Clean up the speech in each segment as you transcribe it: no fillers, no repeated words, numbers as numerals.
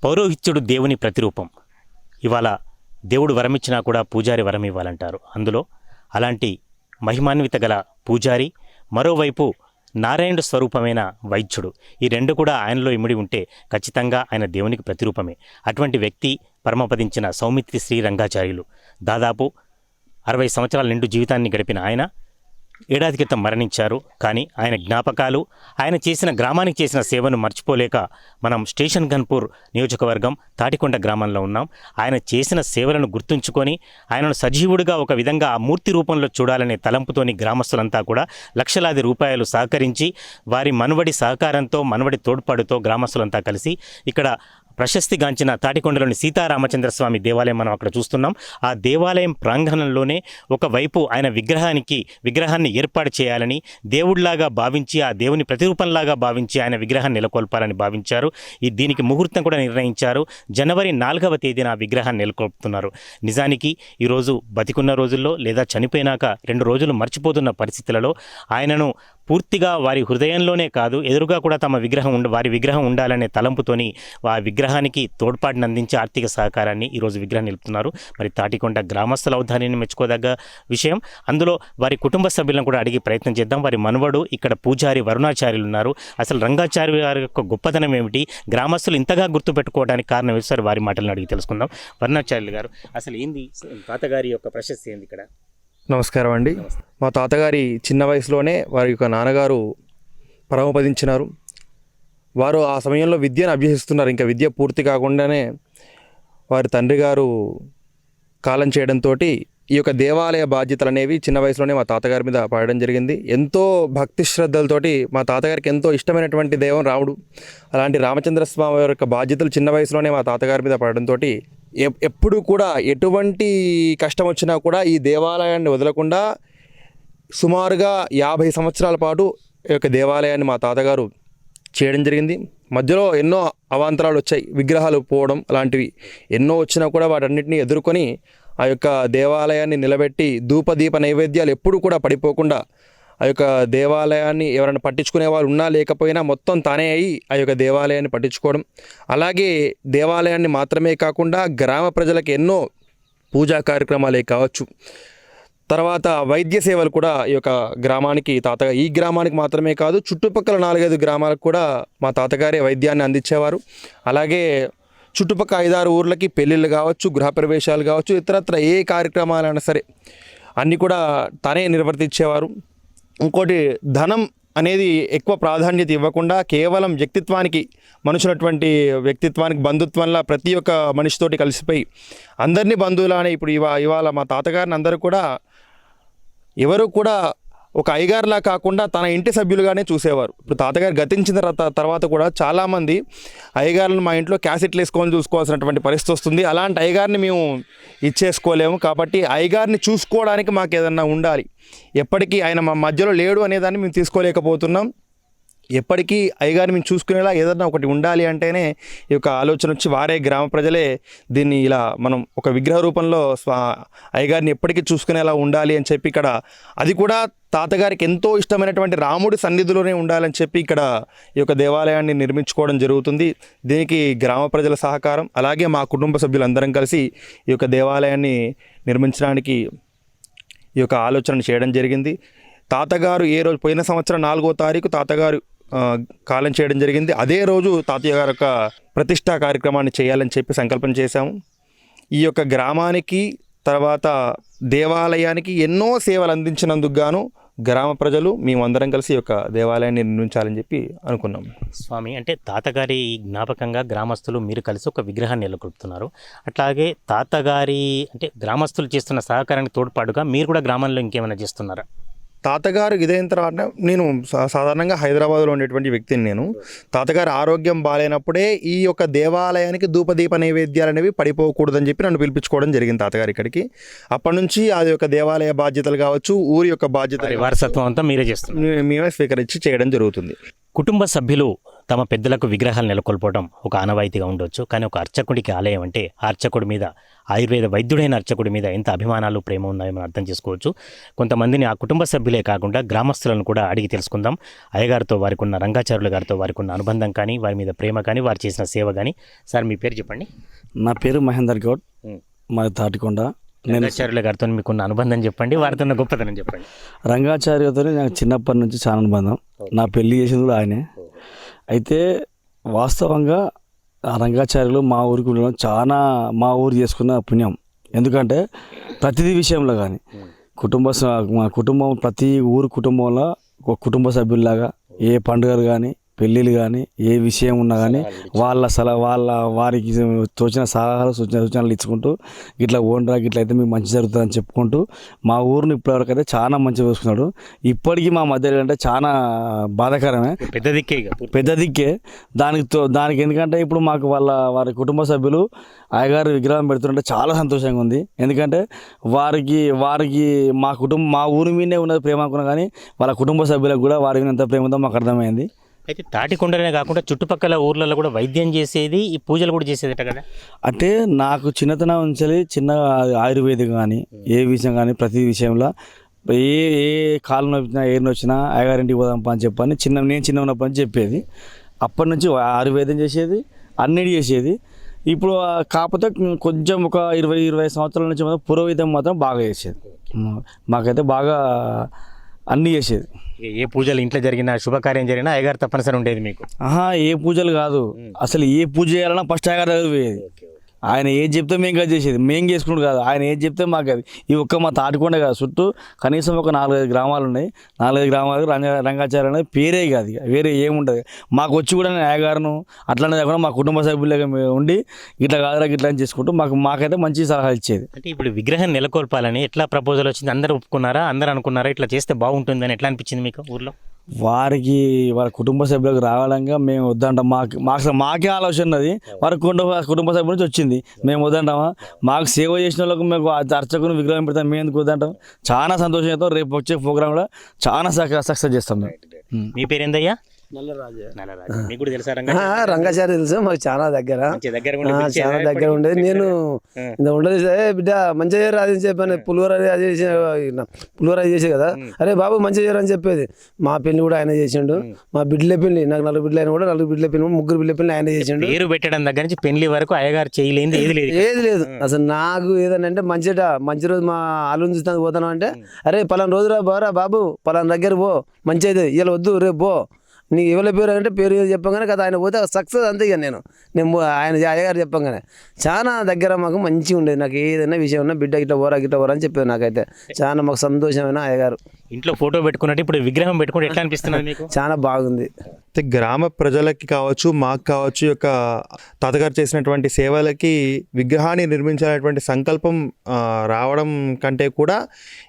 పౌరోహిత్యుడు దేవుని ప్రతిరూపం. ఇవాళ దేవుడు వరమిచ్చినా కూడా పూజారి వరం ఇవ్వాలంటారు. అందులో అలాంటి మహిమాన్విత గల పూజారి, మరోవైపు నారాయణుడు స్వరూపమైన వైద్యుడు, ఈ రెండు కూడా ఆయనలో ఇమిడి ఉంటే ఖచ్చితంగా ఆయన దేవునికి ప్రతిరూపమే. అటువంటి వ్యక్తి పరమపదించిన సౌమిత్రి శ్రీ రంగాచార్యులు. దాదాపు 60 సంవత్సరాల నిండు జీవితాన్ని గడిపిన ఆయన ఏడాది క్రితం మరణించారు. కానీ ఆయన జ్ఞాపకాలు, ఆయన చేసిన గ్రామానికి చేసిన సేవను మర్చిపోలేక మనం స్టేషన్ గన్పూర్ నియోజకవర్గం తాటికొండ గ్రామంలో ఉన్నాం. ఆయన చేసిన సేవలను గుర్తుంచుకొని ఆయనను సజీవుడిగా ఒక విధంగా ఆ మూర్తి రూపంలో చూడాలనే తలంపుతోని గ్రామస్తులంతా కూడా లక్షలాది రూపాయలు సహకరించి, వారి మనవడి సహకారంతో, మనవడి తోడ్పాటుతో గ్రామస్తులంతా కలిసి ఇక్కడ ప్రశస్తిగాంచిన తాటికొండలోని సీతారామచంద్రస్వామి దేవాలయం మనం అక్కడ చూస్తున్నాం. ఆ దేవాలయం ప్రాంగణంలోనే ఒకవైపు ఆయన విగ్రహాన్ని ఏర్పాటు చేయాలని, దేవుడిలాగా భావించి, ఆ దేవుని ప్రతిరూపంలాగా భావించి ఆయన విగ్రహాన్ని నెలకొల్పాలని భావించారు. దీనికి ముహూర్తం కూడా నిర్ణయించారు. జనవరి 4వ తేదీన ఆ విగ్రహాన్ని నెలకొల్పుతున్నారు. నిజానికి ఈరోజు బతికున్న రోజుల్లో లేదా చనిపోయినాక 2 రోజులు మర్చిపోతున్న పరిస్థితులలో ఆయనను పూర్తిగా వారి హృదయంలోనే కాదు, ఎదురుగా కూడా వారి విగ్రహం ఉండాలనే తలంపుతోని ఆ విగ్రహానికి తోడ్పాటును అందించి ఆర్థిక సహకారాన్ని ఈరోజు విగ్రహం నిలుపుతున్నారు. మరి తాటికొండ గ్రామస్తుల ఔదార్యాన్ని మెచ్చుకోదగ్గ విషయం. అందులో వారి కుటుంబ సభ్యులను కూడా అడిగి ప్రయత్నం చేద్దాం. వారి మనవడు ఇక్కడ పూజారి వరుణాచార్యులు ఉన్నారు. అసలు రంగాచార్య గారి యొక్క గొప్పతనం ఏమిటి, గ్రామస్తులు ఇంతగా గుర్తుపెట్టుకోవడానికి కారణం ఏమిటి సార్, వారి మాటలను అడిగి తెలుసుకుందాం. వరుణాచార్యులు గారు, అసలు ఏంది తాతగారి యొక్క ప్రశస్తి ఏంది ఇక్కడ? నమస్కారం అండి. మా తాతగారి చిన్న వయసులోనే వారి యొక్క నాన్నగారు పరమపదించినారు. వారు ఆ సమయంలో విద్యను అభ్యసిస్తున్నారు. ఇంకా విద్య పూర్తి కాకుండానే వారి తండ్రి గారు కాలం చేయడంతో ఈ యొక్క దేవాలయ బాధ్యతలు అనేవి చిన్న వయసులోనే మా తాతగారి మీద పడడం జరిగింది. ఎంతో భక్తి శ్రద్ధలతోటి మా తాతగారికి ఎంతో ఇష్టమైనటువంటి దైవం రాముడు. అలాంటి రామచంద్ర స్వామి వారి యొక్క బాధ్యతలు చిన్న వయసులోనే మా తాతగారి మీద పడడంతో ఎప్పుడు కూడా ఎటువంటి కష్టం వచ్చినా కూడా ఈ దేవాలయాన్ని వదలకుండా సుమారుగా 50 సంవత్సరాల పాటు ఈ యొక్క దేవాలయాన్ని మా తాతగారు చేయడం జరిగింది. మధ్యలో ఎన్నో అవాంతరాలు వచ్చాయి, విగ్రహాలు పోవడం అలాంటివి ఎన్నో వచ్చినా కూడా వాటన్నిటిని ఎదుర్కొని ఆ యొక్క దేవాలయాన్ని నిలబెట్టి ధూపదీప నైవేద్యాలు ఎప్పుడు కూడా పడిపోకుండా ఆ యొక్క దేవాలయాన్ని ఎవరైనా పట్టించుకునే వాళ్ళు ఉన్నా లేకపోయినా మొత్తం తానే అయి ఆ యొక్క దేవాలయాన్ని పట్టించుకోవడం, అలాగే దేవాలయాన్ని మాత్రమే కాకుండా గ్రామ ప్రజలకు ఎన్నో పూజా కార్యక్రమాలే కావచ్చు, తర్వాత వైద్య సేవలు కూడా ఈ యొక్క గ్రామానికి ఈ గ్రామానికి మాత్రమే కాదు చుట్టుపక్కల 4-5 గ్రామాలకు కూడా మా తాతగారే వైద్యాన్ని అందించేవారు. అలాగే చుట్టుపక్కల 5-6 ఊర్లకి పెళ్ళిళ్ళు కావచ్చు, గృహప్రవేశాలు కావచ్చు, ఇతరత్ర ఏ కార్యక్రమాలైనా సరే అన్నీ కూడా తనే నిర్వర్తించేవారు. ఇంకోటి, ధనం అనేది ఎక్కువ ప్రాధాన్యత ఇవ్వకుండా కేవలం మనుషులటువంటి వ్యక్తిత్వానికి బంధుత్వంలా ప్రతి ఒక్క మనిషితోటి కలిసిపోయి అందరినీ బంధువులానే ఇప్పుడు ఇవాళ మా తాతగారిని అందరూ కూడా ఎవరు కూడా ఒక అయ్యగారిలా కాకుండా తన ఇంటి సభ్యులుగానే చూసేవారు. ఇప్పుడు తాతగారు గతించిన తర్వాత కూడా చాలామంది అయ్యగారులను మా ఇంట్లో క్యాసెట్లు వేసుకొని చూసుకోవాల్సినటువంటి పరిస్థితి వస్తుంది. అలాంటి అయ్యగారిని మేము ఇచ్చేసుకోలేము. కాబట్టి అయ్యగారిని చూసుకోవడానికి మాకు ఏదన్నా ఉండాలి. ఎప్పటికీ ఆయన మా మధ్యలో లేడు అనేదాన్ని మేము తీసుకోలేకపోతున్నాం. ఎప్పటికీ అయ్యగారిని మేము చూసుకునేలా ఏదన్నా ఒకటి ఉండాలి అంటేనే ఈ యొక్క ఆలోచన వచ్చి వారే గ్రామ ప్రజలే దీన్ని ఇలా మనం ఒక విగ్రహ రూపంలో అయ్యగారిని ఎప్పటికీ చూసుకునేలా ఉండాలి అని చెప్పి ఇక్కడ, అది కూడా తాతగారికి ఎంతో ఇష్టమైనటువంటి రాముడి సన్నిధిలోనే ఉండాలని చెప్పి ఇక్కడ ఈ యొక్క దేవాలయాన్ని నిర్మించుకోవడం జరుగుతుంది. దీనికి గ్రామ ప్రజల సహకారం, అలాగే మా కుటుంబ సభ్యులందరం కలిసి ఈ యొక్క దేవాలయాన్ని నిర్మించడానికి ఈ యొక్క ఆలోచన చేయడం జరిగింది. తాతగారు పోయిన సంవత్సరం 4వ తారీఖు తాతగారు కాలం చేయడం జరిగింది. అదే రోజు తాతయ్య గారి యొక్క ప్రతిష్టా కార్యక్రమాన్ని చేయాలని చెప్పి సంకల్పన చేశాము. ఈ యొక్క గ్రామానికి తర్వాత దేవాలయానికి ఎన్నో సేవలు అందించినందుకు గాను గ్రామ ప్రజలు మేమందరం కలిసి ఈ యొక్క దేవాలయాన్ని నిర్మించాలని చెప్పి అనుకున్నాం. స్వామి, అంటే తాతగారి జ్ఞాపకంగా గ్రామస్తులు మీరు కలిసి ఒక విగ్రహాన్ని నెలకొల్పుతున్నారు. అట్లాగే తాతగారి అంటే గ్రామస్తులు చేస్తున్న సహకారానికి తోడ్పాటుగా మీరు కూడా గ్రామంలో ఇంకేమైనా చేస్తున్నారా? తాతగారు ఇదైన తర్వాత నేను సాధారణంగా హైదరాబాద్లో ఉండేటువంటి వ్యక్తిని. నేను తాతగారు ఆరోగ్యం బాగాలేనప్పుడే ఈ యొక్క దేవాలయానికి ధూపదీప నైవేద్యాలు అనేవి పడిపోకూడదని చెప్పి నన్ను పిలిపించుకోవడం జరిగింది తాతగారి ఇక్కడికి. అప్పటి నుంచి అది యొక్క దేవాలయ బాధ్యతలు కావచ్చు, ఊరి యొక్క బాధ్యతలు, వారసత్వం అంతా మీరే చేస్తున్నారు, మేమే స్వీకరించి చేయడం జరుగుతుంది. కుటుంబ సభ్యులు తమ పెద్దలకు విగ్రహాలు నెలకొల్పడం ఒక ఆనవాయితీగా ఉండొచ్చు. కానీ ఒక అర్చకుడికి ఆలయం అంటే ఆ అర్చకుడి మీద, ఆయుర్వేద వైద్యుడైన అర్చకుడి మీద ఎంత అభిమానాలు, ప్రేమ ఉన్నాయో మనం అర్థం చేసుకోవచ్చు. కొంతమందిని ఆ కుటుంబ సభ్యులే కాకుండా గ్రామస్తులను కూడా అడిగి తెలుసుకుందాం. అయ్యగారితో వారికి ఉన్న, రంగాచార్యుల గారితో వారికి ఉన్న అనుబంధం కానీ, వారి మీద ప్రేమ కానీ, వారు చేసిన సేవ కానీ. సార్ మీ పేరు చెప్పండి. నా పేరు మహేందర్ గౌడ్, మాది తాటికొండ. రంగాచార్యుల గారితో మీకున్న అనుబంధం చెప్పండి, వారితో ఉన్న గొప్పతనం చెప్పండి. రంగాచార్యతో నాకు చిన్నప్పటి నుంచి చాలా అనుబంధం. నా పెళ్లి చేసింది కూడా ఆయనే. అయితే వాస్తవంగా ఆ రంగాచార్యులు మా ఊరికి ఉండడం చాలా, మా ఊరు చేసుకున్న పుణ్యం. ఎందుకంటే ప్రతిదీ విషయంలో కానీ మా కుటుంబం, ప్రతి ఊరు కుటుంబంలో ఒక కుటుంబ సభ్యుల్లాగా ఏ పండుగలు కానీ, పెళ్ళిళ్ళు కానీ, ఏ విషయం ఉన్నా కానీ వారికి తోచిన సలహాలు, సూచనలు ఇచ్చుకుంటూ ఇట్లా ఓన్రా గిట్ల అయితే మీకు మంచి జరుగుతుందని చెప్పుకుంటూ మా ఊరిని ఇప్పటివరకు అయితే చాలా మంచిగా చూసుకున్నాడు. ఇప్పటికీ మా మధ్యలో అంటే చాలా బాధాకరమే, పెద్ద దిక్కే. దానికి ఎందుకంటే ఇప్పుడు మాకు వారి కుటుంబ సభ్యులు అయ్యగారి విగ్రహం పెడుతుంటే చాలా సంతోషంగా ఉంది. ఎందుకంటే వారికి మా ఊరి మీదే ఉన్నది ప్రేమ అనుకున్నా కానీ వాళ్ళ కుటుంబ సభ్యులకు కూడా వారి మీద ఎంత ప్రేమ ఉందో మాకు అర్థమైంది. అయితే తాటికొండలనే కాకుండా చుట్టుపక్కల ఊర్లలో కూడా వైద్యం చేసేది, ఈ పూజలు కూడా చేసేదట కదా. అంటే నాకు చిన్నతనం నుంచి చిన్న ఆయుర్వేదిక్ కానీ, ఏ విషయం కానీ, ప్రతి విషయంలో ఏ కాలు నొప్పినా, ఏ నొచ్చినా అయ్యగారింటికి పోదాంపా అని చెప్పని నేను చిన్న ఉన్నప్పటి నుంచి చెప్పేది. అప్పటి నుంచి ఆయుర్వేదం చేసేది, అన్నిటి చేసేది. ఇప్పుడు కాకపోతే కొంచెం ఒక 20 సంవత్సరాల నుంచి మాత్రం పురోహితం మాత్రం బాగా చేసేది. మాకైతే బాగా అన్నీ చేసేది. ఏ పూజలు ఇంట్లో జరిగినా, శుభకార్యం జరిగినా అయ్యగారు తప్పనిసరి ఉండేది మీకు? ఏ పూజలు కాదు, అసలు ఏ పూజ చేయాలన్నా ఫస్ట్ అయ్యగారు దగ్గర పోయేది. ఆయన ఏది చెప్తే మేము కాదు చేసేది, మేము చేసుకున్నాడు కాదు, ఆయన ఏది చెప్తే మాకు అది. ఈ ఒక్క మా తాటికొండ కాదు, చుట్టూ కనీసం ఒక 4-5 గ్రామాలు ఉన్నాయి. 4-5 గ్రామాలకు రంగాచార్య అనేది పేరే కాదు, వేరే ఏముండదు. మాకు వచ్చి కూడా నేను అయ్యగారును అట్లనే కాకుండా మా కుటుంబ సభ్యులుగా ఉండి ఇట్లా కాదురా గిట్లా అని చేసుకుంటూ మాకైతే మంచి సలహా ఇచ్చేది. అంటే ఇప్పుడు విగ్రహం నెలకొల్పాలని ఎట్లా ప్రపోజల్ వచ్చింది? అందరూ ఒప్పుకున్నారా? అందరూ అనుకున్నారా ఇట్లా చేస్తే బాగుంటుందని? ఎట్లా అనిపించింది మీకు ఊర్లో? వాళ్ళ కుటుంబ సభ్యులకు రావాలంగా మేము వద్దంటాం. మాకే ఆలోచన ఉన్నది, వారి కుటుంబ సభ్యుల నుంచి వచ్చింది. మేము వద్దంటామా? మాకు సేవ చేసిన వాళ్ళకు మేము అర్చకుని విగ్రహం పెడతాం, మేము ఎందుకు వద్దంటాం? చాలా సంతోషంతో రేపు వచ్చే ప్రోగ్రామ్ కూడా చాలా సక్సెస్ చేస్తాం మేము. మీ పేరేందయ్యా? నల్లరాజు. మీకు కూడా తెలుసా రంగాచార్య? తెలుసు, మాకు చాలా దగ్గర ఉండేది. నేను ఇంత ఉండదు బిడ్డ మంచిగా రాదు అని చెప్పాను. పులిహోర అది చేసే కదా, అరే బాబు మంచిగా చేయరు అని చెప్పేది. మా పెళ్లి కూడా ఆయన చేసిండు, మా బిడ్డల పెళ్లి, నాకు 4 బిడ్డలు అయినా కూడా 4 బిడ్డల పెళ్లి, 3 బిడ్డల పెళ్లి ఆయన చేసిండు. పేరు పెట్టడం దగ్గర నుంచి పెళ్లి వరకు అయ్యగారు చేయలేదు ఏది లేదు. అసలు నాకు ఏదన్నా అంటే మంచి రోజు మా అల్లుని చూస్తాను పోతాను అంటే, అరే పలానా రోజు బారా బాబు, పలానా దగ్గర పో, మంచి అయితే ఇలా వద్దు, రేపు పో, నీకు ఎవరి పేరు అంటే పేరు చెప్పగానే కదా ఆయన పోతే సక్సెస్ అంతే. ఇక నేను ఆయన అయ్యగారు చెప్పగానే చాలా దగ్గర మాకు మంచిగా ఉండేది. నాకు ఏదైనా విషయం ఉన్నా బిడ్డ గిట్ట పోరా అని చెప్పేది. నాకైతే చాలా మాకు సంతోషమైన అయ్యగారు. ఇంట్లో ఫోటో పెట్టుకున్నట్టు ఇప్పుడు విగ్రహం పెట్టుకుంటే ఎట్లా అనిపిస్తున్నది మీకు? చాలా బాగుంది. గ్రామ ప్రజలకి కావచ్చు, మాకు కావచ్చు, యొక్క తాతగారు చేసినటువంటి సేవలకి విగ్రహాన్ని నిర్మించాలనేటువంటి సంకల్పం రావడం కంటే కూడా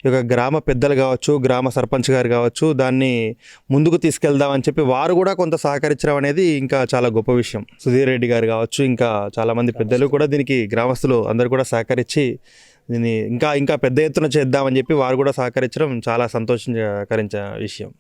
ఈ యొక్క గ్రామ పెద్దలు కావచ్చు, గ్రామ సర్పంచ్ గారు కావచ్చు, దాన్ని ముందుకు తీసుకెళ్దామని చెప్పి వారు కూడా కొంత సహకరించడం అనేది ఇంకా చాలా గొప్ప విషయం. సుధీర్ రెడ్డి గారు కావచ్చు, ఇంకా చాలామంది పెద్దలు కూడా దీనికి, గ్రామస్తులు అందరూ కూడా సహకరించి దీన్ని ఇంకా పెద్ద ఎత్తున చేద్దామని చెప్పి వారు కూడా సహకరించడం చాలా సంతోషకరించే విషయం.